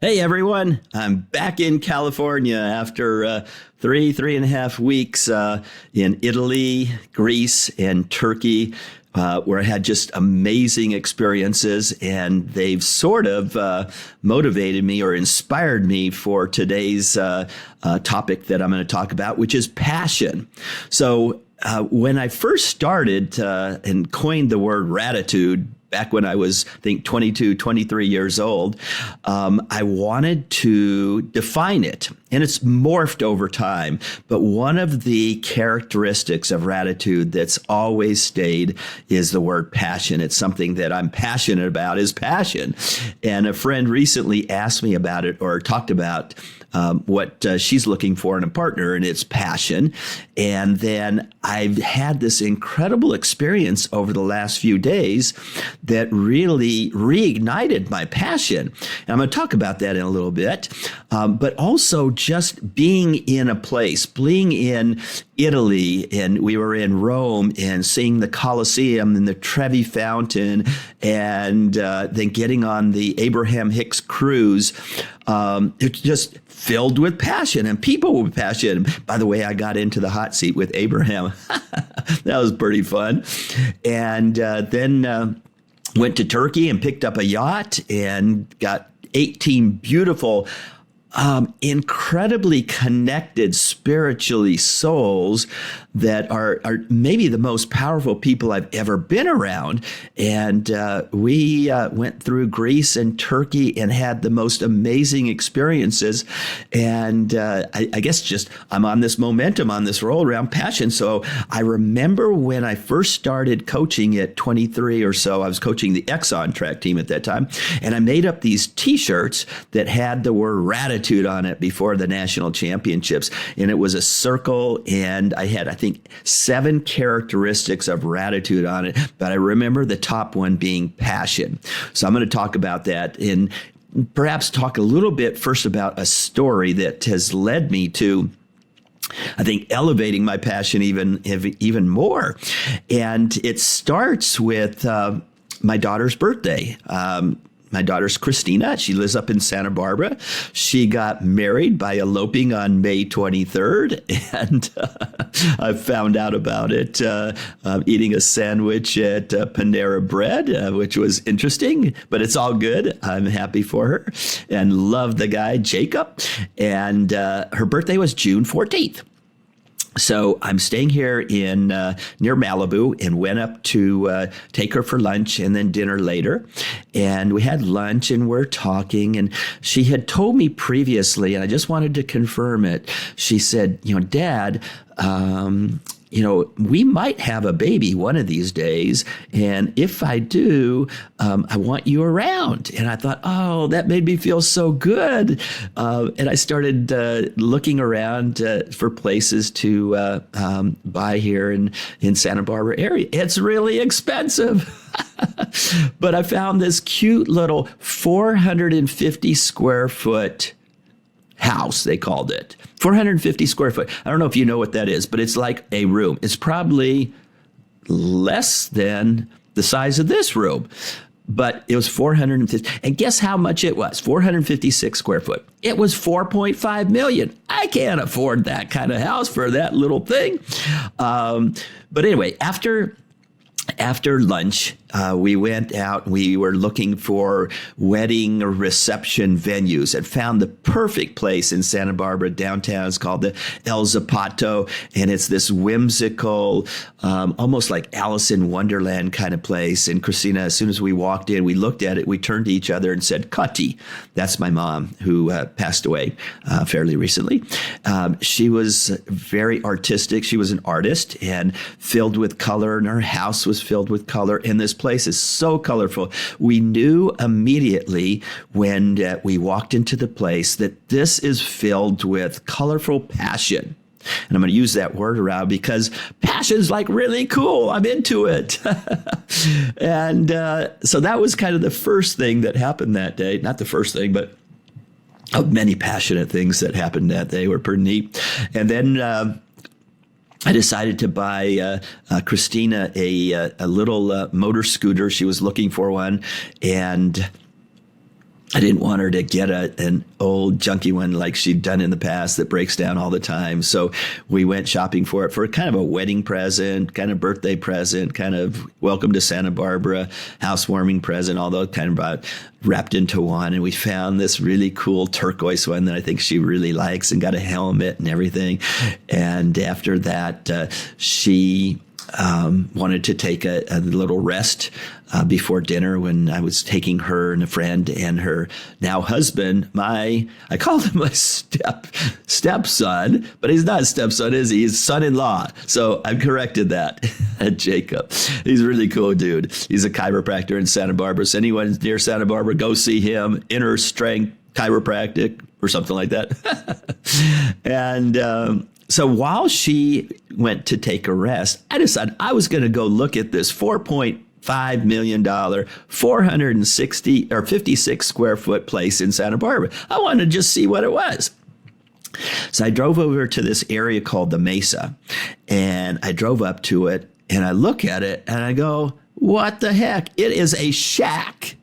Hey everyone, I'm back in California after 3.5 weeks in Italy, Greece, and Turkey, where I had just amazing experiences, and they've sort of motivated me or inspired me for today's topic that I'm going to talk about, which is passion. So when I first started and coined the word Raditude, back when I was, I think, 22, 23 years old, I wanted to define it. And it's morphed over time. But one of the characteristics of Raditude that's always stayed is the word passion. It's something that I'm passionate about, is passion. And a friend recently asked me about it, or talked about what she's looking for in a partner, and it's passion. And then I've had this incredible experience over the last few days that really reignited my passion. And I'm going to talk about that in a little bit, but also just being in a place, being in Italy, and we were in Rome and seeing the Colosseum and the Trevi Fountain, and then getting on the Abraham Hicks cruise. It's just filled with passion and people with passion. By the way, I got into the hot seat with Abraham. That was pretty fun. And then went to Turkey and picked up a yacht and got 18 beautiful, incredibly connected spiritually souls that are maybe the most powerful people I've ever been around. And we went through Greece and Turkey and had the most amazing experiences. And I guess just I'm on this momentum, on this roll around passion. So I remember when I first started coaching at 23 or so, I was coaching the Exxon track team at that time. And I made up these T-shirts that had the word Raditude on it before the national championships. And it was a circle, and I had, I think, 7 characteristics of Raditude on it. But I remember the top one being passion. So I'm going to talk about that and perhaps talk a little bit first about a story that has led me to, I think, elevating my passion even more. And it starts with my daughter's birthday. My daughter's Christina. She lives up in Santa Barbara. She got married by eloping on May 23rd. And I found out about it eating a sandwich at Panera Bread, which was interesting, but it's all good. I'm happy for her and love the guy, Jacob. And her birthday was June 14th. So I'm staying here in near Malibu, and went up to take her for lunch and then dinner later. And we had lunch and we're talking, and she had told me previously, and I just wanted to confirm it. She said, Dad, we might have a baby one of these days. And if I do, I want you around. And I thought, oh, that made me feel so good. And I started looking around for places to buy here in Santa Barbara area. It's really expensive. But I found this cute little 450 square foot house, they called it. 450 square foot. I don't know if you know what that is, but it's like a room. It's probably less than the size of this room, but it was 450. And guess how much it was? 456 square foot. It was 4.5 million. I can't afford that kind of house for that little thing. But anyway, after lunch, we went out. We were looking for wedding or reception venues and found the perfect place in Santa Barbara downtown. It's called the El Zapato, and it's this whimsical, almost like Alice in Wonderland kind of place. And Christina, as soon as we walked in, we looked at it, we turned to each other and said, Kati. That's my mom, who passed away fairly recently. She was very artistic. She was an artist and filled with color, and her house was filled with color. And this place is so colorful. We knew immediately when we walked into the place that this is filled with colorful passion. And I'm going to use that word around because passion's like really cool. I'm into it. And so that was kind of the first thing that happened that day. Not the first thing, but of many passionate things that happened that day were pretty neat. And then I decided to buy Christina a little motor scooter. She was looking for one, and I didn't want her to get an old junky one like she'd done in the past that breaks down all the time. So we went shopping for it for kind of a wedding present, kind of birthday present, kind of welcome to Santa Barbara, housewarming present, all those kind of wrapped into one. And we found this really cool turquoise one that I think she really likes and got a helmet and everything. And after that, she wanted to take a little rest before dinner when I was taking her and a friend and her now husband, I called him my stepson, but he's not a stepson, is he? He's son-in-law. So I've corrected that. Jacob. He's a really cool dude. He's a chiropractor in Santa Barbara. So anyone near Santa Barbara, go see him. Inner Strength Chiropractic or something like that. And so while she went to take a rest, I decided I was going to go look at this $4.5 million, 460 or 56 square foot place in Santa Barbara. I wanted to just see what it was. So I drove over to this area called the Mesa, and I drove up to it, and I look at it, and I go, what the heck? It is a shack.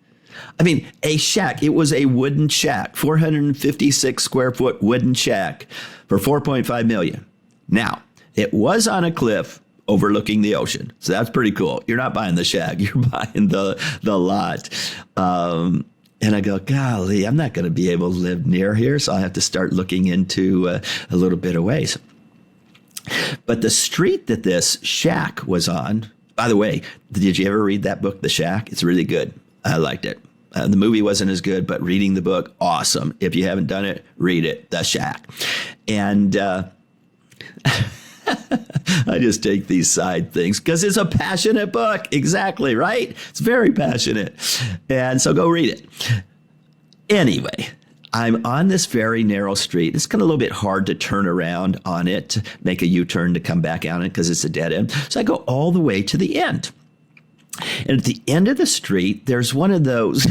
I mean, a shack. It was a wooden shack, 456 square foot wooden shack for $4.5 million. Now, it was on a cliff overlooking the ocean. So that's pretty cool. You're not buying the shack. You're buying the lot. And I go, golly, I'm not going to be able to live near here. So I have to start looking into a little bit of ways. But the street that this shack was on, by the way, did you ever read that book, The Shack? It's really good. I liked it. The movie wasn't as good, but reading the book, awesome. If you haven't done it, read it, The Shack. And I just take these side things because it's a passionate book. Exactly, right? It's very passionate. And so go read it. Anyway, I'm on this very narrow street. It's kind of a little bit hard to turn around on it, make a U-turn to come back out on it because it's a dead end. So I go all the way to the end. And at the end of the street, there's one of those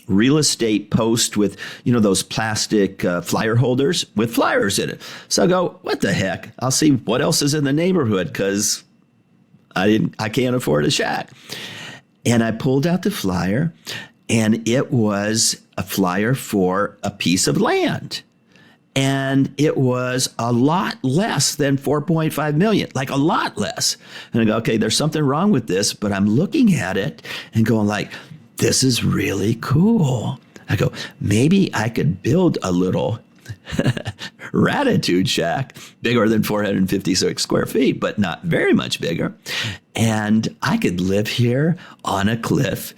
real estate posts with, those plastic flyer holders with flyers in it. So I go, what the heck? I'll see what else is in the neighborhood because I can't afford a shack. And I pulled out the flyer, and it was a flyer for a piece of land. And it was a lot less than 4.5 million, like a lot less. And I go, okay, there's something wrong with this, but I'm looking at it and going like, this is really cool. I go, maybe I could build a little Raditude shack, bigger than 456 square feet, but not very much bigger. And I could live here on a cliff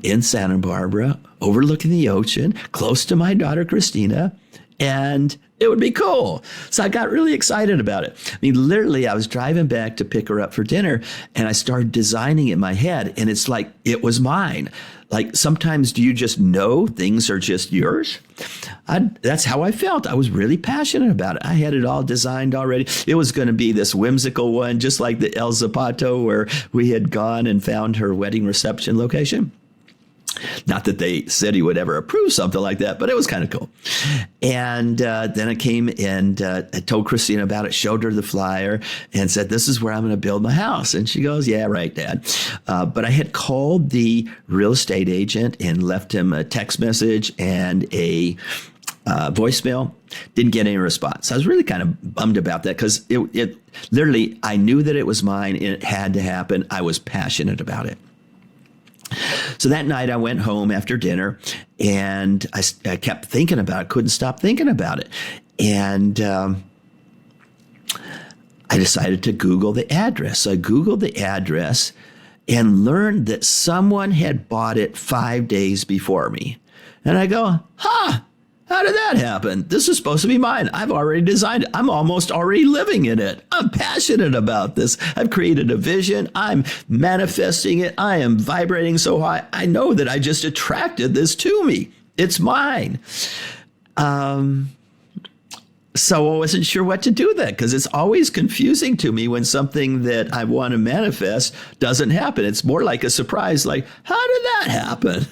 in Santa Barbara, overlooking the ocean, close to my daughter, Christina. And it would be cool. So I got really excited about it. I mean, literally, I was driving back to pick her up for dinner, and I started designing it in my head, and it's like it was mine. Like, sometimes do you just know things are just yours? That's how I felt. I was really passionate about it. I had it all designed already. It was going to be this whimsical one, just like the El Zapato, where we had gone and found her wedding reception location. Not that they said he would ever approve something like that, but it was kind of cool. And then I came and I told Christina about it, showed her the flyer, and said, this is where I'm going to build my house. And she goes, yeah, right, Dad. But I had called the real estate agent and left him a text message and a voicemail. Didn't get any response. I was really kind of bummed about that because it literally, I knew that it was mine and it had to happen. I was passionate about it. So that night I went home after dinner, and I kept thinking about it, couldn't stop thinking about it. And I decided to Google the address. So I Googled the address and learned that someone had bought it 5 days before me. And I go, how did that happen? This is supposed to be mine. I've already designed it. I'm almost already living in it. I'm passionate about this. I've created a vision. I'm manifesting it. I am vibrating so high. I know that I just attracted this to me. It's mine. So I wasn't sure what to do then, because it's always confusing to me when something that I want to manifest doesn't happen. It's more like a surprise, like, how did that happen?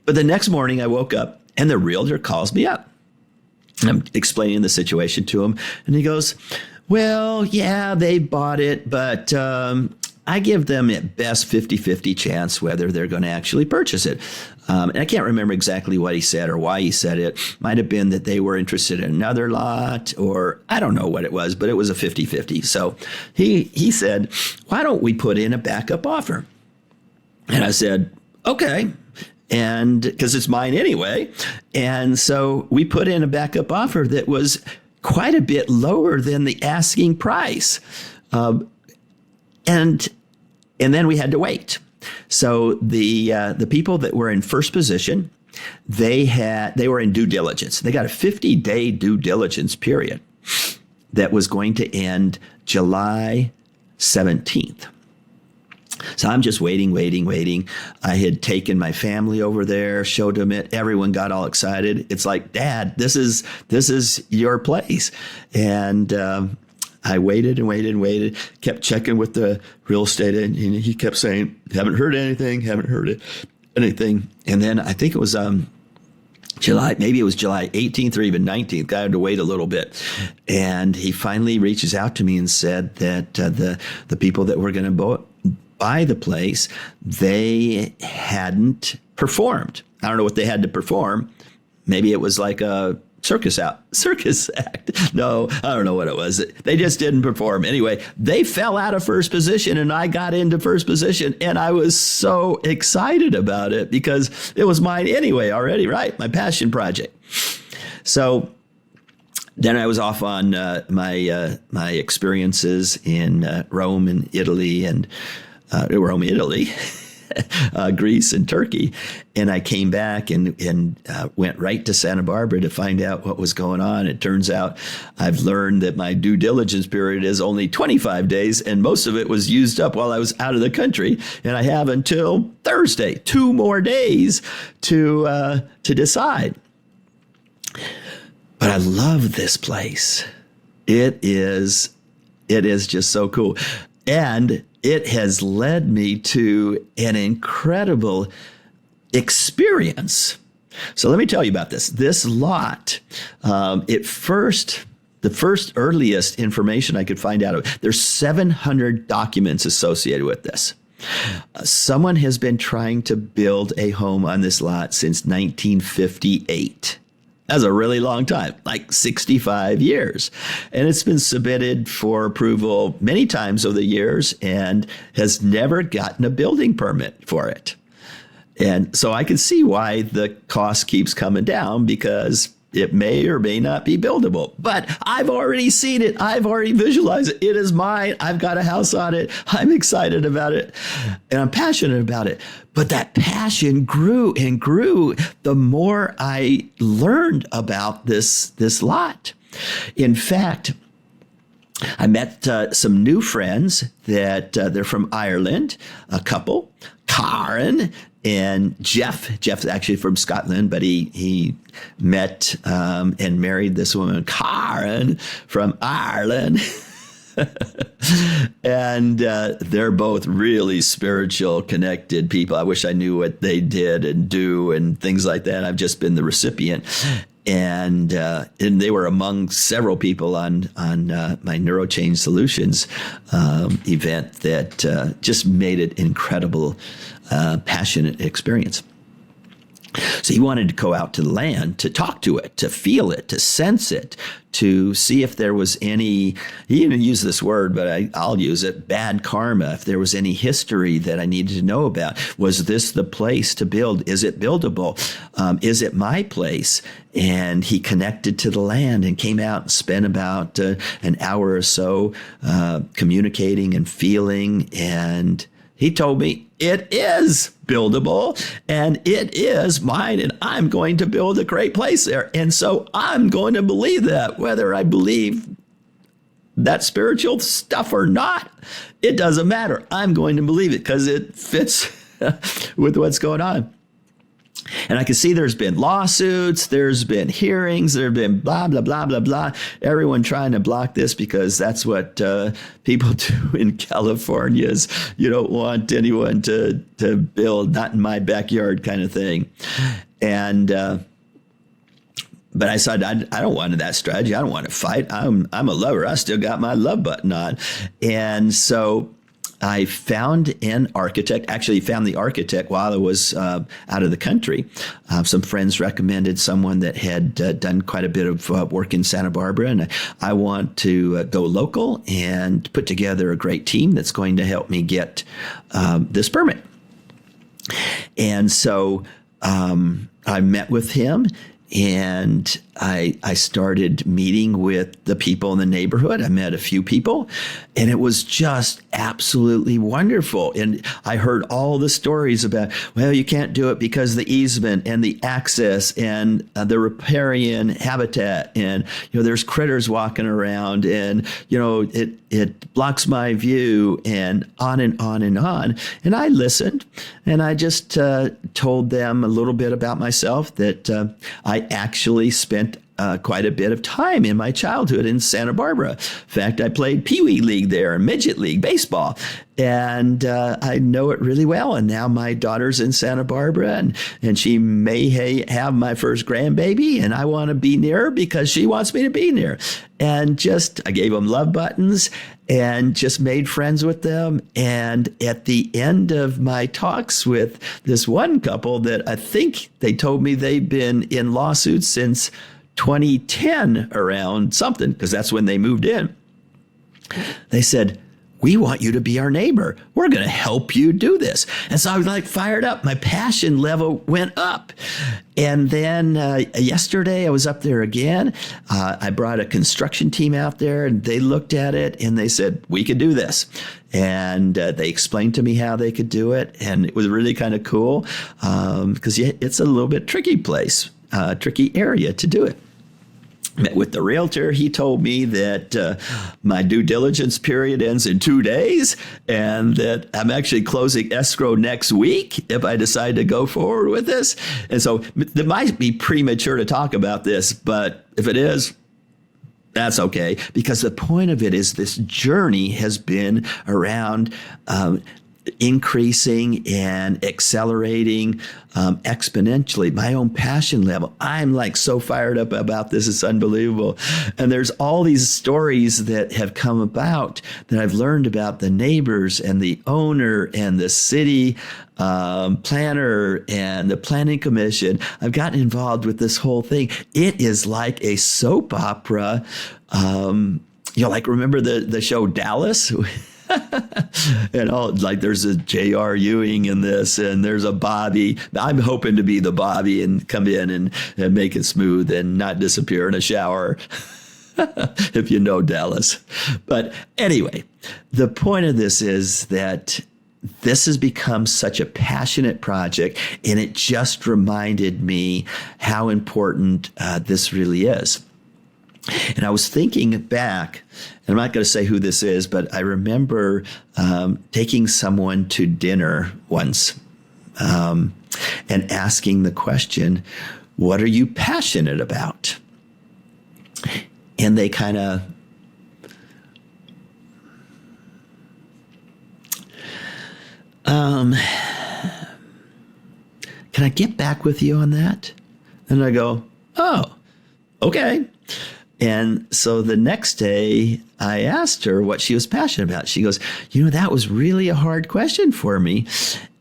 But the next morning I woke up and the realtor calls me up. I'm explaining the situation to him. And he goes, well, yeah, they bought it, but I give them at best 50-50 chance whether they're going to actually purchase it. And I can't remember exactly what he said or why he said it. Might have been that they were interested in another lot, or I don't know what it was, but it was a 50-50. So he said, why don't we put in a backup offer? And I said, okay. And because it's mine anyway. And so we put in a backup offer that was quite a bit lower than the asking price. And then we had to wait. So the people that were in first position, they were in due diligence. They got a 50-day due diligence period that was going to end July 17th. So I'm just waiting. I had taken my family over there, showed them it. Everyone got all excited. It's like, Dad, this is your place. And I waited, kept checking with the real estate agent. He kept saying, haven't heard anything. And then I think it was July 18th or even 19th. I had to wait a little bit. And he finally reaches out to me and said that the people that were going to buy the place, they hadn't performed. I don't know what they had to perform. Maybe it was like a circus act. No, I don't know what it was. They just didn't perform. Anyway, they fell out of first position and I got into first position, and I was so excited about it because it was mine anyway already, right? My passion project. So then I was off on my experiences in Rome and Italy Greece and Turkey. And I came back and went right to Santa Barbara to find out what was going on. It turns out I've learned that my due diligence period is only 25 days, and most of it was used up while I was out of the country. And I have until Thursday, 2 more days to decide. But I love this place. It is just so cool. And it has led me to an incredible experience. So let me tell you about this. This lot, the first earliest information I could find out of, there's 700 documents associated with this. Someone has been trying to build a home on this lot since 1958. That's a really long time, like 65 years. And it's been submitted for approval many times over the years and has never gotten a building permit for it. And so I can see why the cost keeps coming down, because it may or may not be buildable. But I've already seen it. I've already visualized it. It is mine. I've got a house on it. I'm excited about it. And I'm passionate about it. But that passion grew and grew the more I learned about this lot. In fact, I met some new friends that they're from Ireland, a couple, Karen and Jeff. Jeff's actually from Scotland, but he met and married this woman, Karen, from Ireland. And they're both really spiritual, connected people. I wish I knew what they did and do and things like that. I've just been the recipient. And they were among several people on my NeuroChange Solutions event that just made it incredible, passionate experience. So he wanted to go out to the land, to talk to it, to feel it, to sense it, to see if there was any, he didn't use this word, but I'll use it, bad karma, if there was any history that I needed to know about. Was this the place to build? Is it buildable? Is it my place? And he connected to the land and came out and spent about an hour or so communicating and feeling. And he told me it is buildable and it is mine, and I'm going to build a great place there. And so I'm going to believe that, whether I believe that spiritual stuff or not, it doesn't matter. I'm going to believe it because it fits with what's going on. And I can see there's been lawsuits, there's been hearings, there have been blah, blah, blah, blah, blah. Everyone trying to block this because that's what people do in California is you don't want anyone to build, not in my backyard kind of thing. And but I said, I don't want that strategy. I don't want to fight. I'm a lover. I still got my love button on. And so I found an architect, actually found the architect while I was out of the country. Some friends recommended someone that had done quite a bit of work in Santa Barbara, and I want to go local and put together a great team that's going to help me get this permit. And so I met with him, and I started meeting with the people in the neighborhood. I met a few people, and it was just absolutely wonderful. And I heard all the stories about, well, you can't do it because of the easement and the access and the riparian habitat. And, there's critters walking around, and, it blocks my view, and on and on and on. And I listened, and I just told them a little bit about myself, that I actually spent quite a bit of time in my childhood in Santa Barbara. In fact, I played Pee Wee League there, Midget League, baseball, and I know it really well. And now my daughter's in Santa Barbara, and she may have my first grandbaby, and I want to be near her because she wants me to be near. And I gave them love buttons and just made friends with them. And at the end of my talks with this one couple that I think they told me they've been in lawsuits since 2010 around something, because that's when they moved in. They said, we want you to be our neighbor. We're going to help you do this. And so I was fired up. My passion level went up. And then yesterday I was up there again. I brought a construction team out there, and they looked at it and they said, we could do this. And they explained to me how they could do it. And it was really kind of cool because it's a little bit tricky place, tricky area to do it. Met with the realtor. He told me that my due diligence period ends in 2 days, and that I'm actually closing escrow next week if I decide to go forward with this. And so it might be premature to talk about this, but if it is, that's okay, because the point of it is this journey has been around increasing and accelerating exponentially my own passion level. I'm so fired up about this. It's unbelievable. And there's all these stories that have come about that I've learned about the neighbors and the owner and the city planner and the planning commission. I've gotten involved with this whole thing. It is like a soap opera. Remember the show Dallas? And there's a J.R. Ewing in this, and there's a Bobby. I'm hoping to be the Bobby and come in and make it smooth and not disappear in a shower, if you know Dallas. But anyway, the point of this is that this has become such a passionate project, and it just reminded me how important this really is. And I was thinking back, and I'm not going to say who this is, but I remember taking someone to dinner once and asking the question, what are you passionate about? And they kind of can I get back with you on that? And I go, oh, okay. And so the next day I asked her what she was passionate about. She goes, that was really a hard question for me.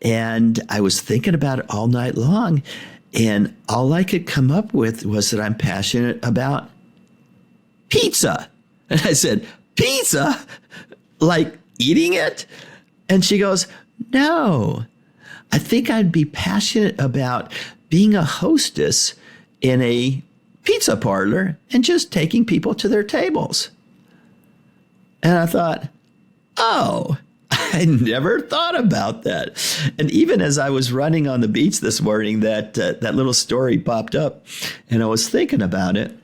And I was thinking about it all night long. And all I could come up with was that I'm passionate about pizza. And I said, pizza? Like eating it? And she goes, no, I think I'd be passionate about being a hostess in a pizza parlor and just taking people to their tables. And I thought, oh, I never thought about that. And even as I was running on the beach this morning, that little story popped up, and I was thinking about it.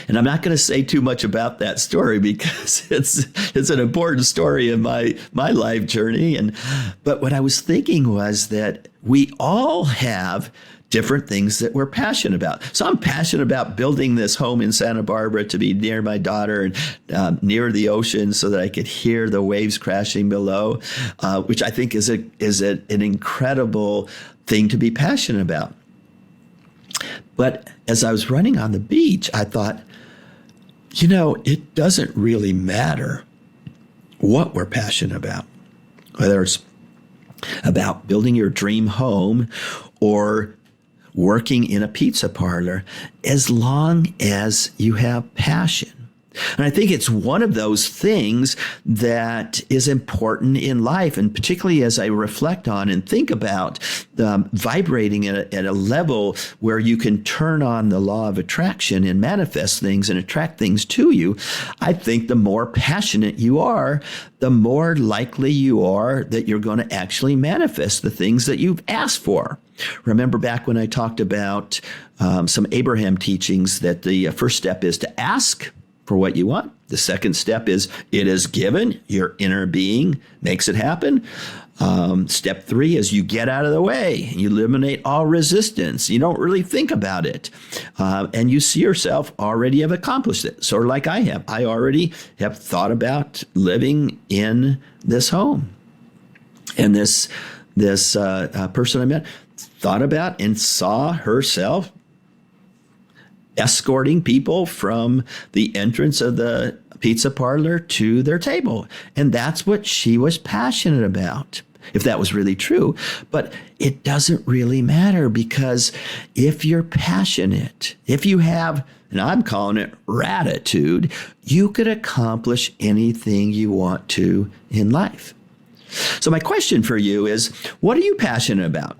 And I'm not going to say too much about that story because it's an important story in my life journey. But what I was thinking was that we all have different things that we're passionate about. So I'm passionate about building this home in Santa Barbara to be near my daughter and near the ocean so that I could hear the waves crashing below, which I think is an incredible thing to be passionate about. But as I was running on the beach, I thought, it doesn't really matter what we're passionate about. whether it's about building your dream home or working in a pizza parlor, as long as you have passion. And I think it's one of those things that is important in life, and particularly as I reflect on and think about vibrating at a level where you can turn on the law of attraction and manifest things and attract things to you. I think the more passionate you are, the more likely you are that you're going to actually manifest the things that you've asked for. Remember back when I talked about some Abraham teachings that the first step is to ask for what you want. The second step is it is given. Your inner being makes it happen. Step 3 is you get out of the way. You eliminate all resistance. You don't really think about it. And you see yourself already have accomplished it. Sort of like I have. I already have thought about living in this home. And this person I met thought about and saw herself escorting people from the entrance of the pizza parlor to their table. And that's what she was passionate about, if that was really true. But it doesn't really matter, because if you're passionate, if you have, and I'm calling it Raditude, you could accomplish anything you want to in life. So my question for you is, what are you passionate about?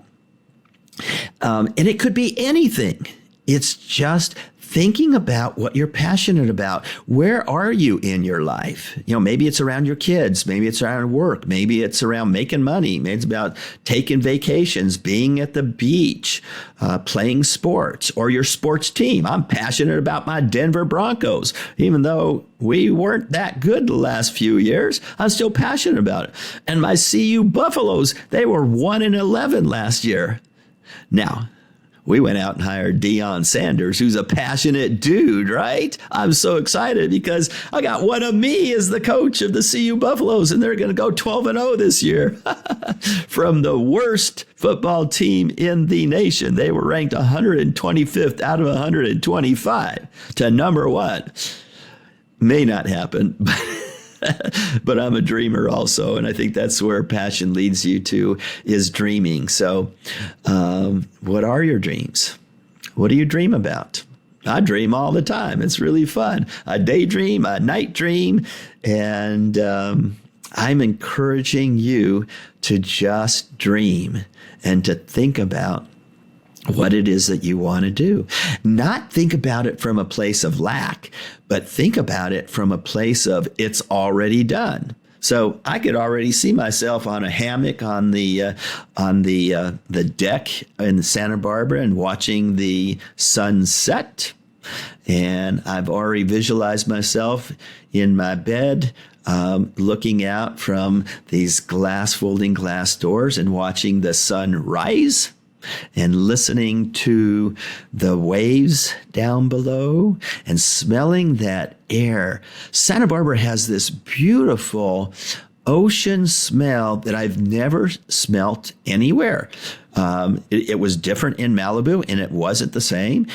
And it could be anything. It's just thinking about what you're passionate about. Where are you in your life? Maybe it's around your kids. Maybe it's around work. Maybe it's around making money. Maybe it's about taking vacations, being at the beach, playing sports, or your sports team. I'm passionate about my Denver Broncos. Even though we weren't that good the last few years, I'm still passionate about it. And my CU Buffaloes, they were 1-11 last year. Now, we went out and hired Deion Sanders, who's a passionate dude, right? I'm so excited because I got one of me as the coach of the CU Buffaloes, and they're going to go 12-0 this year. From the worst football team in the nation. They were ranked 125th out of 125 to number 1. May not happen, but I'm a dreamer also, and I think that's where passion leads you to, is dreaming. So what are your dreams? What do you dream about? I dream all the time. It's really fun. I daydream, I night dream, and I'm encouraging you to just dream and to think about what it is that you want to do. Not think about it from a place of lack, but think about it from a place of it's already done. So I could already see myself on a hammock on the deck in Santa Barbara and watching the sun set. And I've already visualized myself in my bed, looking out from these folding glass doors and watching the sun rise, and listening to the waves down below and smelling that air. Santa Barbara has this beautiful ocean smell that I've never smelt anywhere. It was different in Malibu, and it wasn't the same.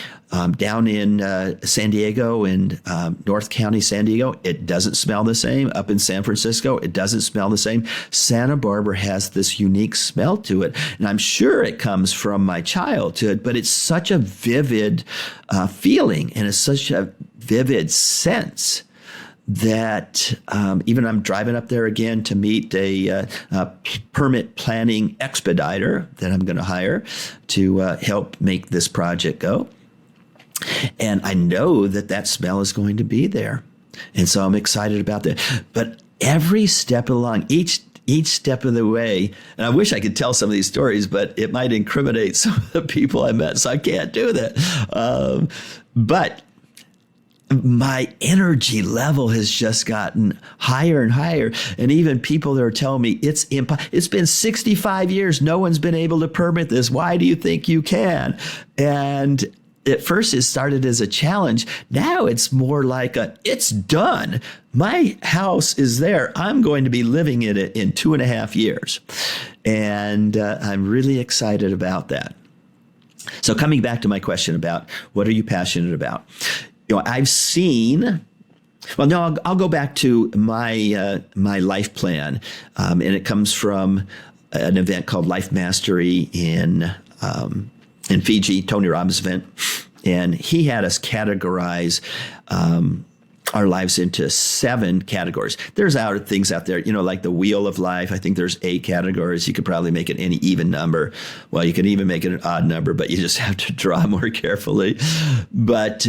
Down in San Diego, in North County, San Diego, it doesn't smell the same. Up in San Francisco, it doesn't smell the same. Santa Barbara has this unique smell to it, and I'm sure it comes from my childhood, but it's such a vivid feeling, and it's such a vivid sense that even I'm driving up there again to meet a permit planning expediter that I'm going to hire to help make this project go. And I know that smell is going to be there. And so I'm excited about that. But every step along, each step of the way, and I wish I could tell some of these stories, but it might incriminate some of the people I met, so I can't do that. But my energy level has just gotten higher and higher. And even people that are telling me it's been 65 years. No one's been able to permit this. Why do you think you can? And at first it started as a challenge. Now it's more like it's done. My house is there. I'm going to be living in it in 2.5 years. And I'm really excited about that. So coming back to my question about what are you passionate about? I've seen Well, no, I'll go back to my life plan, and it comes from an event called Life Mastery in Fiji, Tony Robbins event, and he had us categorize our lives into 7 categories. There's things out there, like the wheel of life. I think there's 8 categories. You could probably make it any even number. Well, you could even make it an odd number, but you just have to draw more carefully. But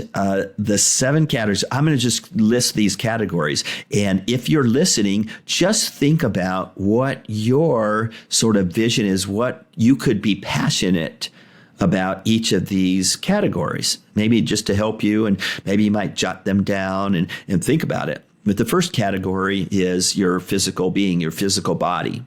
the 7 categories, I'm going to just list these categories. And if you're listening, just think about what your sort of vision is, what you could be passionate about each of these categories, maybe just to help you, and maybe you might jot them down and think about it. But the first category is your physical being, your physical body.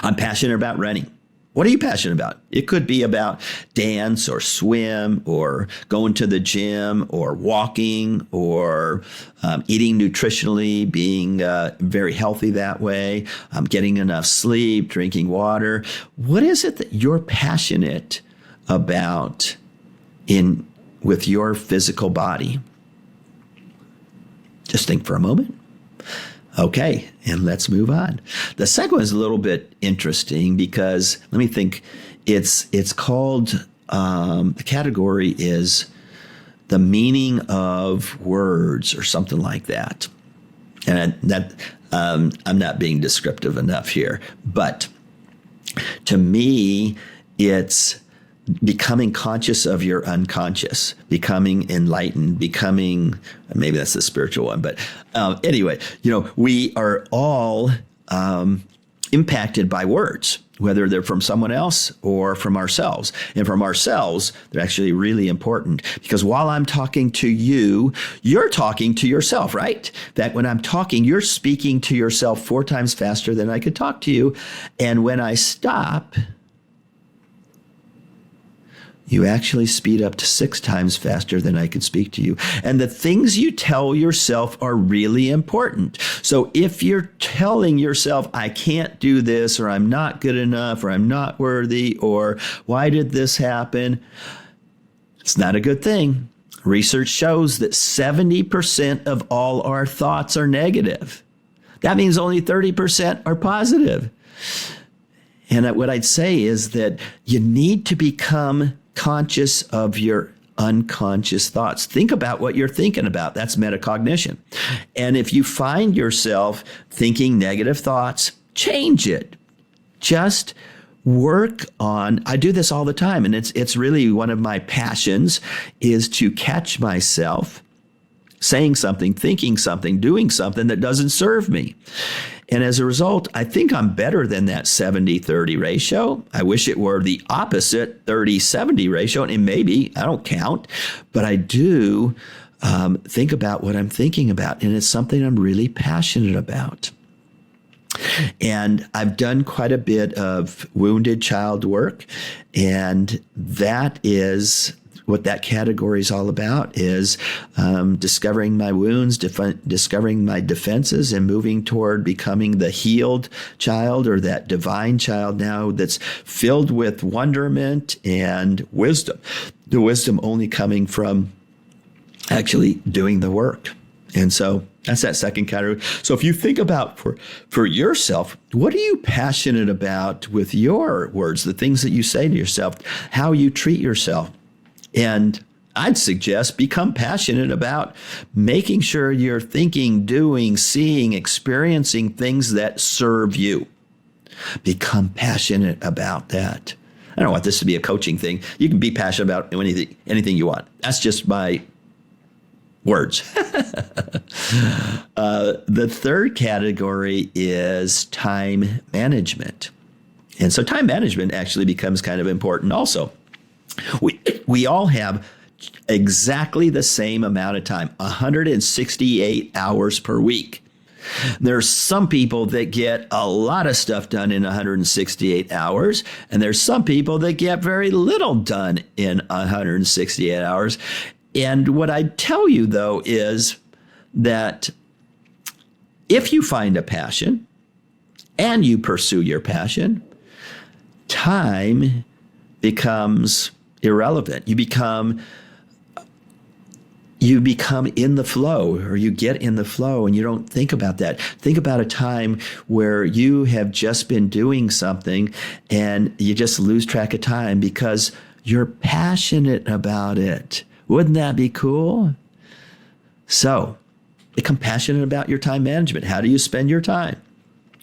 I'm passionate about running. What are you passionate about? It could be about dance or swim or going to the gym or walking or eating nutritionally, being very healthy that way, getting enough sleep, drinking water. What is it that you're passionate about with your physical body? Just think for a moment. Okay, and let's move on. The second one is a little bit interesting because, let me think, it's called, the category is the meaning of words or something like that. And I'm not being descriptive enough here, but to me, it's becoming conscious of your unconscious, becoming enlightened, maybe that's the spiritual one, but anyway, we are all impacted by words, whether they're from someone else or from ourselves. And from ourselves, they're actually really important because while I'm talking to you, you're talking to yourself, right? That when I'm talking, you're speaking to yourself 4 times faster than I could talk to you. And when I stop, you actually speed up to 6 times faster than I could speak to you. And the things you tell yourself are really important. So if you're telling yourself, I can't do this, or I'm not good enough, or I'm not worthy, or why did this happen? It's not a good thing. Research shows that 70% of all our thoughts are negative. That means only 30% are positive. And what I'd say is that you need to become conscious of your unconscious thoughts. Think about what you're thinking about. That's metacognition. And if you find yourself thinking negative thoughts, change it. Just work on, I do this all the time, and it's really one of my passions is to catch myself saying something, thinking something, doing something that doesn't serve me. And as a result, I think I'm better than that 70-30 ratio. I wish it were the opposite 30-70 ratio. And maybe, I don't count, but I do think about what I'm thinking about. And it's something I'm really passionate about. And I've done quite a bit of wounded child work. And that is what that category is all about, is discovering my wounds, discovering my defenses, and moving toward becoming the healed child, or that divine child now that's filled with wonderment and wisdom. The wisdom only coming from actually doing the work. And so that's that second category. So if you think about for yourself, what are you passionate about with your words, the things that you say to yourself, how you treat yourself? And I'd suggest become passionate about making sure you're thinking, doing, seeing, experiencing things that serve you. Become passionate about that. I don't want this to be a coaching thing. You can be passionate about anything you want. That's just my words. The third category is time management. And so time management actually becomes kind of important also. We all have exactly the same amount of time, 168 hours per week. There's some people that get a lot of stuff done in 168 hours, and there's some people that get very little done in 168 hours. And what I tell you, though, is that if you find a passion and you pursue your passion, time becomes irrelevant. You become you become in the flow, or you get in the flow, and you don't think about that. Think about a time where you have just been doing something and you just lose track of time because you're passionate about it. Wouldn't that be cool? So, become passionate about your time management. How do you spend your time?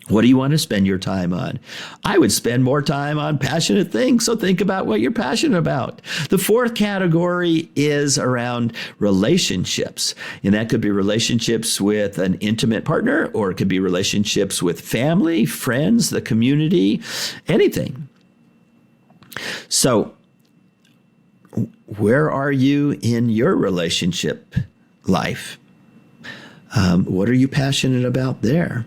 What do you want to spend your time on? I would spend more time on passionate things, so think about what you're passionate about. The fourth category is around relationships, and that could be relationships with an intimate partner, or it could be relationships with family, friends, the community, anything. So, where are you in your relationship life? What are you passionate about there?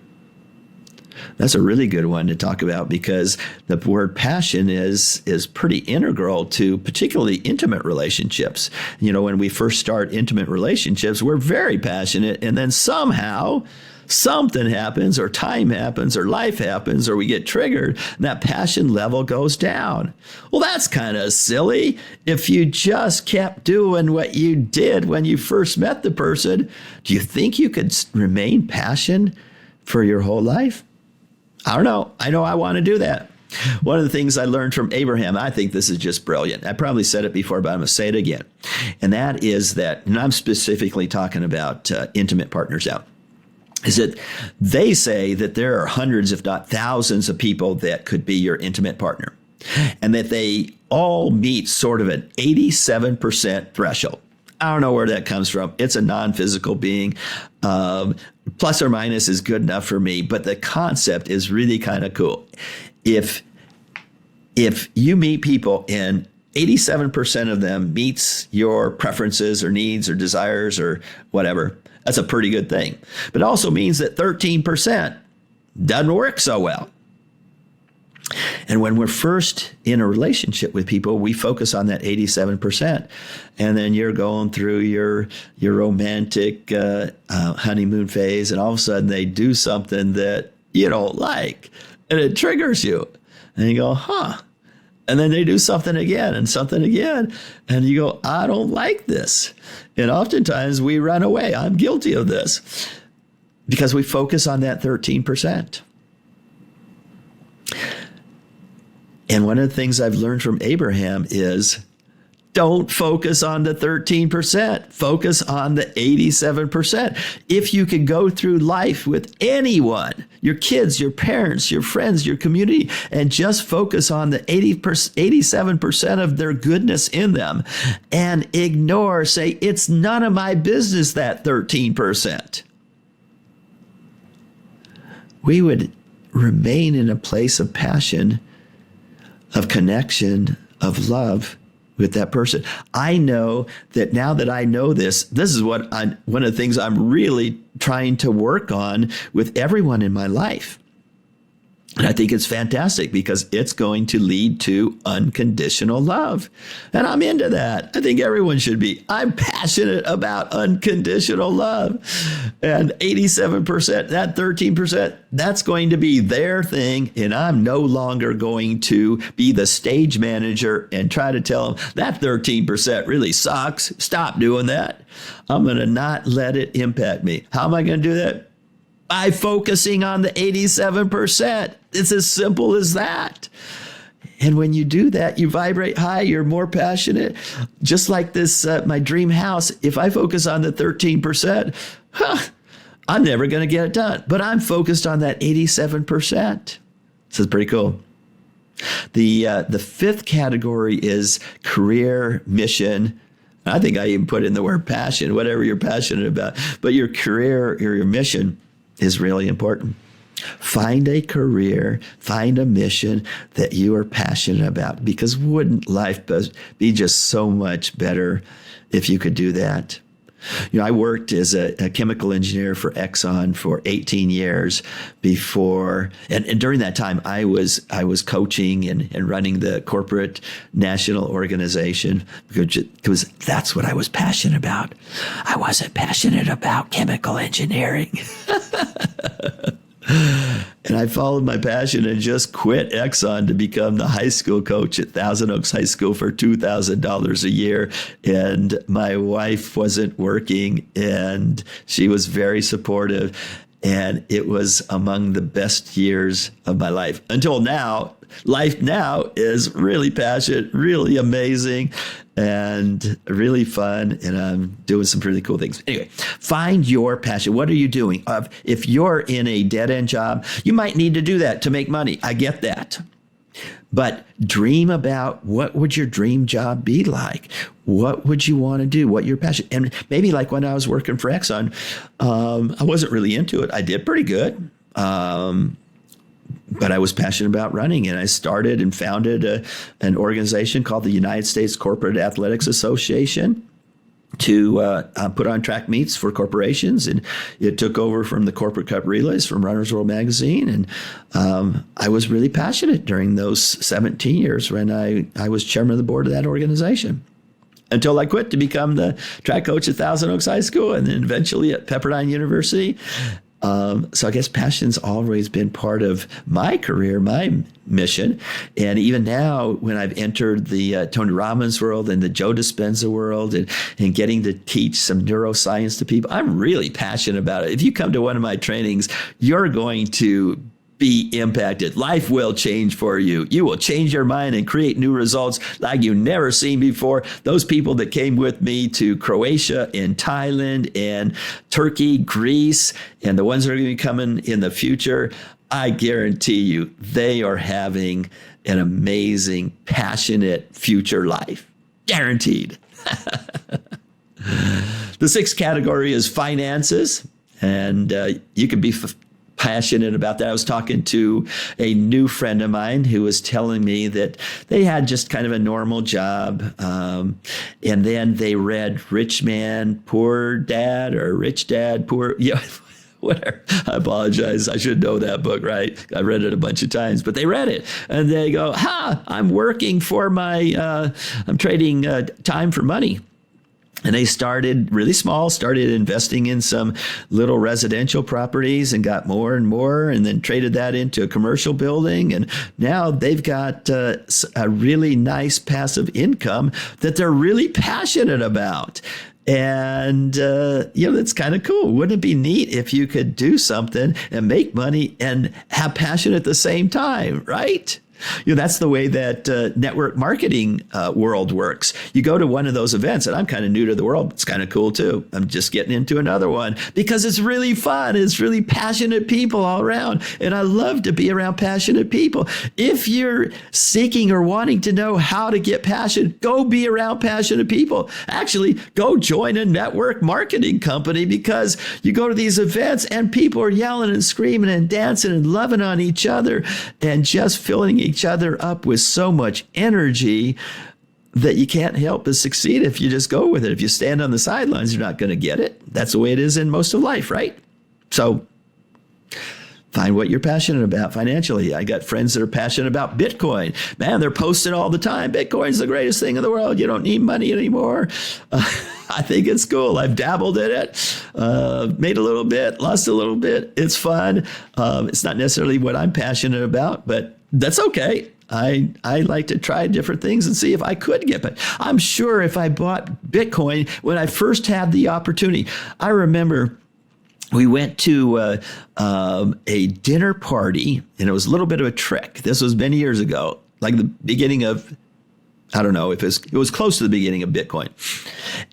That's a really good one to talk about, because the word passion is pretty integral to particularly intimate relationships. You know, when we first start intimate relationships, we're very passionate, and then somehow something happens, or time happens, or life happens, or we get triggered, and that passion level goes down. Well, that's kind of silly. If you just kept doing what you did when you first met the person, do you think you could remain passionate for your whole life? I don't know. I know I want to do that. One of the things I learned from Abraham, I think this is just brilliant. I probably said it before, but I'm going to say it again. And that is that, and I'm specifically talking about intimate partners out, is that they say that there are hundreds, if not thousands, of people that could be your intimate partner, and that they all meet sort of an 87% threshold. I don't know where that comes from. It's a non-physical being. Plus or minus is good enough for me, but the concept is really kind of cool. If you meet people and 87% of them meets your preferences or needs or desires or whatever, that's a pretty good thing. But it also means that 13% doesn't work so well. And when we're first in a relationship with people, we focus on that 87%. And then you're going through your romantic honeymoon phase, and all of a sudden they do something that you don't like, and it triggers you. And you go, huh? And then they do something again, and you go, I don't like this. And oftentimes we run away. I'm guilty of this because we focus on that 13%. And one of the things I've learned from Abraham is don't focus on the 13%. Focus on the 87%. If you could go through life with anyone, your kids, your parents, your friends, your community, and just focus on the 87% of their goodness in them, and ignore, say, it's none of my business, that 13%, we would remain in a place of passion, of connection, of love with that person. I know that now that I know this is one of the things I'm really trying to work on with everyone in my life. And I think it's fantastic because it's going to lead to unconditional love. And I'm into that. I think everyone should be. I'm passionate about unconditional love. And 87%, that 13%, that's going to be their thing. And I'm no longer going to be the stage manager and try to tell them that 13% really sucks. Stop doing that. I'm going to not let it impact me. How am I going to do that? By focusing on the 87%. It's as simple as that. And when you do that, you vibrate high, you're more passionate. Just like this, my dream house, if I focus on the 13%, I'm never going to get it done. But I'm focused on that 87%. This is pretty cool. The fifth category is career, mission. I think I even put in the word passion, whatever you're passionate about. But your career or your mission is really important. Find a career, find a mission that you are passionate about, because wouldn't life be just so much better if you could do that? You know, I worked as a chemical engineer for Exxon for 18 years before, and during that time I was coaching and running the corporate national organization because that's what I was passionate about. I wasn't passionate about chemical engineering. And I followed my passion and just quit Exxon to become the high school coach at Thousand Oaks High School for $2,000 a year. And my wife wasn't working, and she was very supportive. And it was among the best years of my life until now. Life now is really passionate, really amazing, and really fun. And I'm doing some really cool things. Anyway, find your passion. What are you doing? If you're in a dead-end job, you might need to do that to make money. I get that. But dream about what would your dream job be like? What would you want to do? What your passion? And maybe like when I was working for Exxon, I wasn't really into it. I did pretty good. But I was passionate about running, and I started and founded an organization called the United States Corporate Athletics Association to put on track meets for corporations. And it took over from the Corporate Cup Relays from Runner's World Magazine. And I was really passionate during those 17 years when I was chairman of the board of that organization, until I quit to become the track coach at Thousand Oaks High School and then eventually at Pepperdine University. So I guess passion's always been part of my career, my mission. And even now, when I've entered the Tony Robbins world and the Joe Dispenza world and getting to teach some neuroscience to people, I'm really passionate about it. If you come to one of my trainings, you're going to be impacted. Life will change for you. You will change your mind and create new results like you've never seen before. Those people that came with me to Croatia and Thailand and Turkey, Greece, and the ones that are going to be coming in the future, I guarantee you they are having an amazing, passionate future life. Guaranteed. The sixth category is finances, and you can be passionate about that. I was talking to a new friend of mine who was telling me that they had just kind of a normal job. And then they read Rich Man, Poor Dad, or Rich Dad, Poor, whatever. I apologize. I should know that book, right? I read it a bunch of times, but they read it and they go, I'm working for I'm trading time for money. And they started really small, started investing in some little residential properties and got more and more, and then traded that into a commercial building. And now they've got a really nice passive income that they're really passionate about. And, that's kind of cool. Wouldn't it be neat if you could do something and make money and have passion at the same time, right? That's the way that network marketing world works. You go to one of those events, and I'm kind of new to the world. It's kind of cool, too. I'm just getting into another one because it's really fun. It's really passionate people all around. And I love to be around passionate people. If you're seeking or wanting to know how to get passion, go be around passionate people. Actually, go join a network marketing company, because you go to these events and people are yelling and screaming and dancing and loving on each other and just filling each other up with so much energy that you can't help but succeed if you just go with it. If you stand on the sidelines, you're not going to get it. That's the way it is in most of life, right? So find what you're passionate about financially. I got friends that are passionate about Bitcoin. Man, they're posting all the time. Bitcoin's the greatest thing in the world. You don't need money anymore. I think it's cool. I've dabbled in it, made a little bit, lost a little bit. It's fun. It's not necessarily what I'm passionate about, but that's okay. I like to try different things and see if I could get it. I'm sure if I bought Bitcoin when I first had the opportunity, I remember we went to a dinner party, and it was a little bit of a trick. This was many years ago, like the beginning of, I don't know if it was close to the beginning of Bitcoin.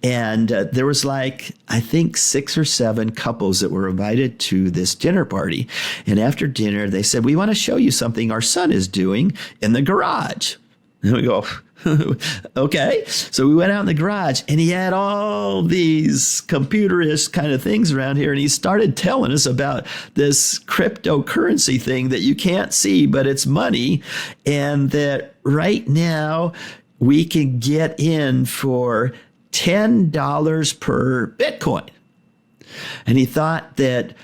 And there was I think 6 or 7 couples that were invited to this dinner party. And after dinner, they said, we want to show you something our son is doing in the garage. And we go, okay. So we went out in the garage, and he had all these computerish kind of things around here. And he started telling us about this cryptocurrency thing that you can't see, but it's money. And that right now we can get in for $10 per Bitcoin. And he thought that,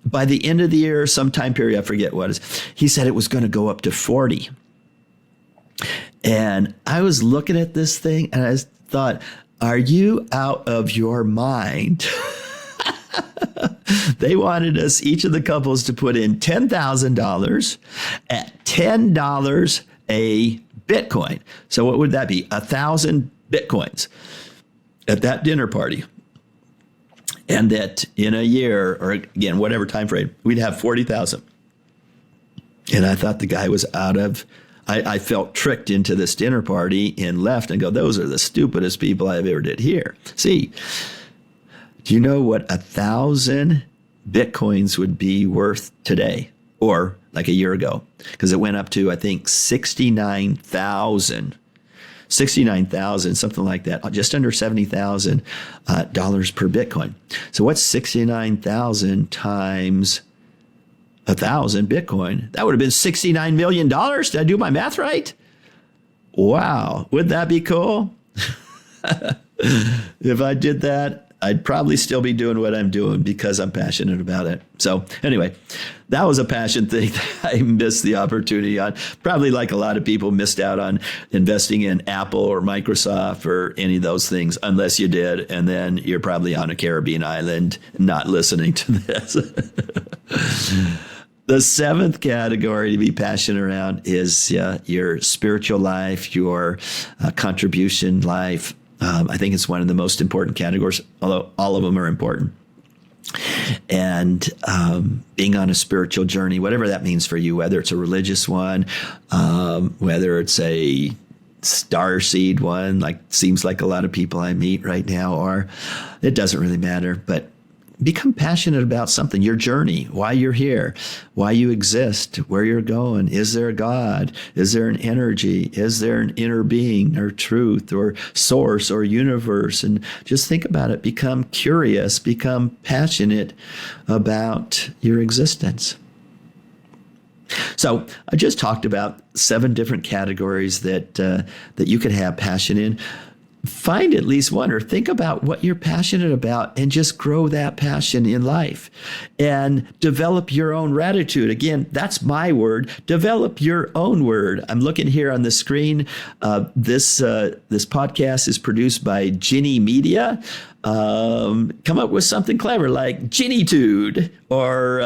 by the end of the year, some time period, I forget what it is, he said it was going to go up to 40. And I was looking at this thing and I thought, are you out of your mind? They wanted us, each of the couples, to put in $10,000 at $10 a Bitcoin. So what would that be? 1,000 Bitcoins at that dinner party. And that in a year, or again, whatever time frame, we'd have 40,000. And I thought the guy was I felt tricked into this dinner party and left and go, those are the stupidest people I've ever did here. See, do you know what 1,000 Bitcoins would be worth today or like a year ago? Because it went up to, I think, 69,000, something like that, just under $70,000 dollars per Bitcoin. So what's 69,000 times 1,000 Bitcoin? That would have been $69 million. Did I do my math right? Wow. Would that be cool? If I did that, I'd probably still be doing what I'm doing because I'm passionate about it. So anyway, that was a passion thing that I missed the opportunity on. Probably like a lot of people missed out on investing in Apple or Microsoft or any of those things, unless you did. And then you're probably on a Caribbean island not listening to this. The seventh category to be passionate around is your spiritual life, your contribution life. I think it's one of the most important categories, although all of them are important. And being on a spiritual journey, whatever that means for you, whether it's a religious one, whether it's a starseed one, like seems like a lot of people I meet right now are, it doesn't really matter. But become passionate about something, your journey, why you're here, why you exist, where you're going. Is there a God? Is there an energy? Is there an inner being or truth or source or universe? And just think about it. Become curious, become passionate about your existence. So I just talked about 7 different categories that you could have passion in. Find at least one, or think about what you're passionate about and just grow that passion in life and develop your own Raditude. Again, that's my word. Develop your own word. I'm looking here on the screen. This podcast is produced by Ginny Media. Come up with something clever like Ginnytude or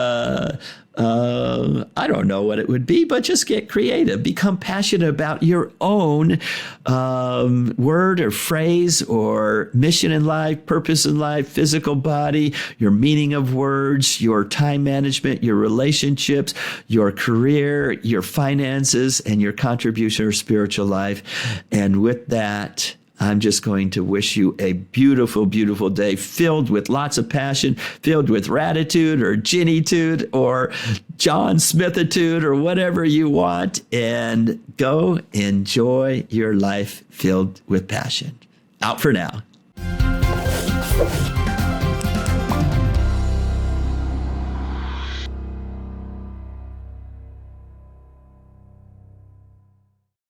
I don't know what it would be, but just get creative. Become passionate about your own word or phrase or mission in life, purpose in life, physical body, your meaning of words, your time management, your relationships, your career, your finances, and your contribution or spiritual life. And with that, I'm just going to wish you a beautiful, beautiful day filled with lots of passion, filled with Raditude or Ginnytude or John Smithitude or whatever you want. And go enjoy your life filled with passion. Out for now.